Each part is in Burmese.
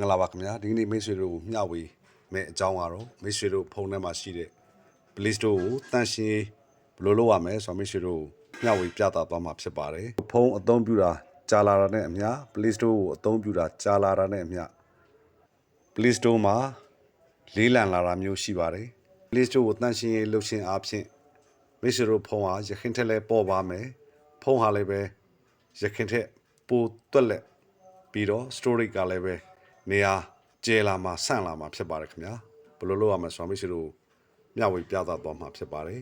ငလာပါခင်ဗျာဒီနေ့မိတ်ဆွေတို့မျှဝေမဲ့အကြောင်းကတော့မိတ်ဆွေတို့ဖုန်းထဲမှာရှိတဲ့ Play Store ကိုတန့်ရှင်းဘယ်လိုလုပ်ရမလဲဆိုတော့မိတ်ဆွေတို့မျှဝေပြသသွားမှာဖြစ်ပါတယ်ဖုန်းအသုံးပြုတာကြာလာတာနဲ့အမျှ Play Store ကိုအသုံးပြုတာကြာလာတာနဲ့အမျှ Play Store မှာလေးလံလာတာမျိုးရှိပါတယ် Play Store ကိုတန့်ရှင်းလုပ်ခြင်းအပြင်မိတ်ဆွေတို့ဖုန်းဟာရခင်ထက်လဲပေါ်ပါမယ်ဖုန်းဟာလည်းပဲရခင်ထက်ပိုတွက်လက်ပြီးတော့ storage ကလည်းပဲနေရာကျဲလာမှာဆန့်လာမှာဖြစ်ပါတယ်ခင်ဗျာဘယ်လိုလုပ်ရမလဲဆိုတော့မိတ်ဆွေတို့မျှဝေပြသသွားမှာဖြစ်ပါတယ်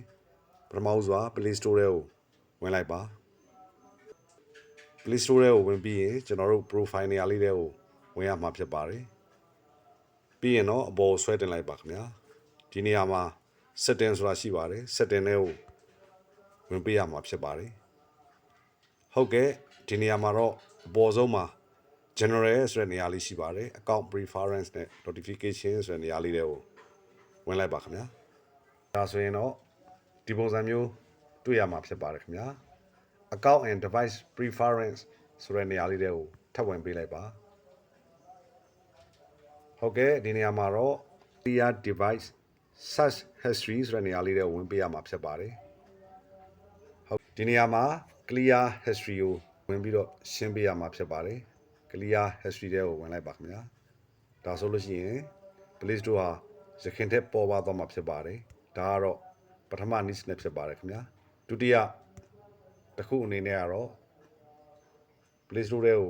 ပထမဦးစွာ Play Store ကိုဝင်လိုက်ပါ Play Store ကိုဝင်ပြီးရင်ကျွန်တော်တို့ profile နေရာလေးတွေကိုဝင်ရမှာဖြစ်ပါတယ်ပြီးရင်တော့အပေါ်ဆွဲတင်လိုက်ပါခင်ဗျာဒီနေရာမှာ setting ဆိုတာရှိပါတယ် setting တွေကိုဝင်ပေးရမှာဖြစ်ပါတယ်ဟုတ်ကဲ့ဒီနေရာမှာတော့အပေါ်ဆုံးမှာgeneral ဆိုတဲ့နေရာလေးရှိပါတယ် account preference နဲ့ notification ဆိုတဲ့နေရာလေးတွေကိုဝင်လိုက်ပါခင်ဗျာဒါဆိုရင်တော့ဒီပုံစံမျိုးတွေ့ရမှာဖြစ်ပါတယ်ခင်ဗျာ account and device preference ဆိုတဲ့နေရာလေးတွေကိုထပ်ဝင်ပေးလိုက်ပါဟုတ်ကဲ့ဒီနေရာမှာတော့ clear device search history ဆိုတဲ့နေရာလေးတွေကိုဝင်ပေးရမှာဖြစ်ပါတယ်ဟုတ်ဒီနေရာမှာ clear history ကိုဝင်ပြီးတော့ရှင်းပေးရမှာဖြစ်ပါတယ်clear history တွေကိုဝင်လိုက်ပါခင်ဗျာဒါဆိုလို့ရှိရင် Play Store ဟာရခင်ထက်ပေါ်ပါသွားမှာဖြစ်ပါတယ်ဒါကတော့ပထမနည်းစနစ်ဖြစ်ပါတယ်ခင်ဗျာဒုတိယတစ်ခုအနေနဲ့ကတော့ Play Store တွေကို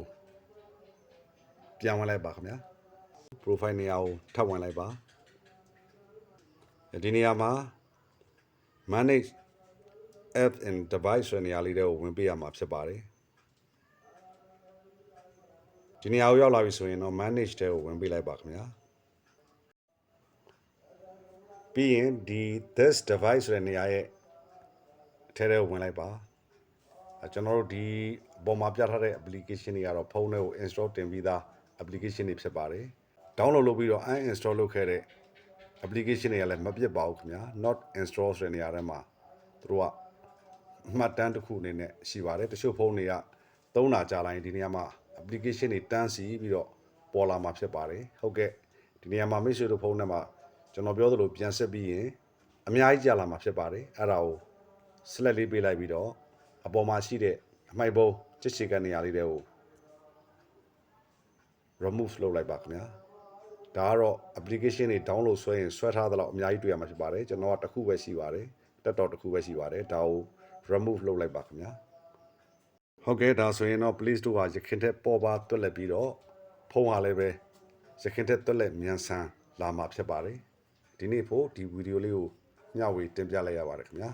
ပြန်ဝင်လိုက်ပါခင်ဗျာ profile နေရာကိုထပ်ဝင်လိုက်ပါဒီနေရာမှာ manage app and device ဆိုတဲ့နေရာလေးတွေကိုဝင်ပေးရမှာဖြစ်ပါတယ်ဒီနေရာကိုရောက်လာပြီဆိုရင်တော့ manage တဲ့ကိုဝင်ပေးလိုက်ပါခင်ဗျာပြီးရင်ဒီ this device ဆိုတဲ့နေရာရဲ့အထဲထဲကိုဝင်လိုက်ပါကျွန်တော်တို့ဒီပေါ်မှာပြထားတဲ့ application တွေကတော့ဖုန်းထဲကို install တင်ပြီးသား application တွေဖြစ်ပါတယ် download လုပ်ပြီးတော့ uninstall လုပ်ခဲ့တဲ့ application တွေကလည်းမပြတ်ပါဘူးခင်ဗျာ not install ဆိုတဲ့နေရာထဲမှာသူတို့ကအမှတ်တမ်းတစ်ခုအနေနဲ့ရှိပါတယ်တချို့ဖုန်းတွေကသုံးတာကြာလိုက်ဒီနေရာမှာ application တွေတန်းစီပြီးတော့ပေါ်လာမှာဖြစ်ပါတယ်ဟုတ်ကဲ့ဒီနေရာမှာမိတ်ဆွေတို့ဖုန်းထဲမှာကျွန်တော်ပြောသလိုပြန်ဆက်ပြီးရင်အများကြီးကြာလာမှာဖြစ်ပါတယ်အဲ့ဒါကို select လေးပေးလိုက်ပြီးတော့အပေါ်မှာရှိတဲ့အမိုက်ပုံးချစ်ချေကနေရာလေးတွေကို remove လုပ်လိုက်ပါခင်ဗျာဒါကတော့ application တွေ download ဆွဲရင်ဆွဲထားသလောက်အများကြီးတွေ့ရမှာဖြစ်ပါတယ်ကျွန်တော်ကတစ်ခုပဲရှိပါတယ်တက်တော့တစ်ခုပဲရှိပါတယ်ဒါကို remove လုပ်လိုက်ပါခင်ဗျာဟုတ်ကဲ့ဒါဆိုရင်တော့ Play Store ဟာရခင်ထက်ပေါ်ပါတွက်လက်ပြီးတော့ဖုန်းဟာလည်းပဲရခင်ထက်တွက်လက်မြန်ဆန်လာမှာဖြစ်ပါတယ်ဒီနေ့ဖို့ဒီဗီဒီယိုလေးကိုမျှဝေတင်ပြလိုက်ရပါတယ်ခင်ဗျာ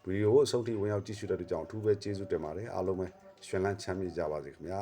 ဗီဒီယိုကိုအဆုံးထိဝင်ရောက်ကြည့်ရှုတဲ့အတွက်ကြောင့်အထူးပဲကျေးဇူးတင်ပါတယ်အားလုံးပဲရှင်လန်းချမ်းမြေ့ကြပါစေခင်ဗျာ